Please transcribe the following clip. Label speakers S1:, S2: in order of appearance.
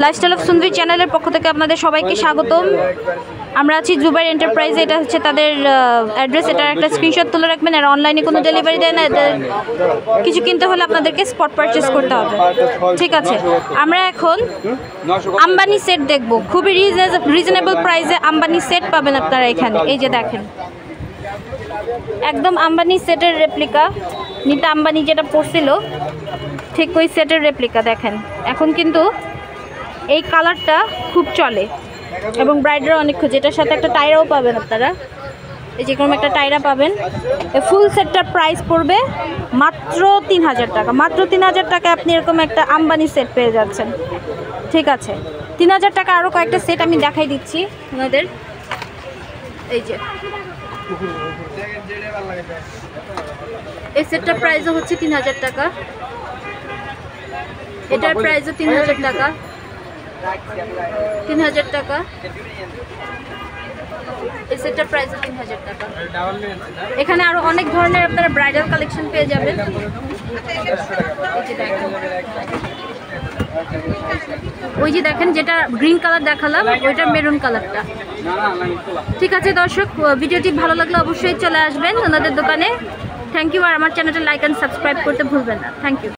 S1: Lifestyle of সুন্দরী চ্যানেলের পক্ষ থেকে আপনাদের সবাইকে স্বাগতম। আমরা আছি জুবাইর এন্টারপ্রাইজে। এটা হচ্ছে তাদের অ্যাড্রেস। এটার একটা স্ক্রিনশট তুলে রাখবেন। আর অনলাইনে কোনো ডেলিভারি দেয় না। কিছু কিনতে হলে আপনাদেরকে স্পট পারচেস করতে হবে। ঠিক আছে, আমরা এখন আম্বানি সেট দেখব। খুবই রিজনেবল প্রাইসে আম্বানি সেট পাবেন আপনারা এখানে। এই যে দেখেন, একদম আম্বানি সেটের রেপ্লিকা। নিতা আম্বানি যেটা পড়ছিল ঠিক ওই সেটের রেপ্লিকা দেখেন। এখন কিন্তু এই কালারটা খুব চলে এবং ব্রাইডরা অনেক খুঁজে। এটার সাথে একটা টায়রাও পাবেন আপনারা। এই যে কোনো একটা টায়রা পাবেন। এই ফুল সেটটার প্রাইস পড়বে মাত্র 3000 টাকা। মাত্র 3000 টাকা আপনি এরকম একটা আম্বানি সেট পেয়ে যাচ্ছেন। ঠিক আছে, 3000 টাকা আরও কয়েকটা সেট আমি দেখাই দিচ্ছি ওনাদের। এই যে এই সেটটার প্রাইসও হচ্ছে 3000 টাকা। এটার প্রাইসও 3000 টাকা। 3000 টাকা। এই সেটটার প্রাইসও 3000 টাকা। এখানে আরো অনেক ধরনের আপনারা ব্রাইডাল কালেকশন পেয়ে যাবেন। ওই যে দেখেন, যেটা গ্রিন কালার দেখালাম ওইটা মেরুন কালারটা। ঠিক আছে দর্শক, ভিডিওটি ভালো লাগলে অবশ্যই চলে আসবেন ওনাদের দোকানে। Thank you. আর আমার চ্যানেলটা লাইক অ্যান্ড সাবস্ক্রাইব করতে ভুলবেন না। Thank you.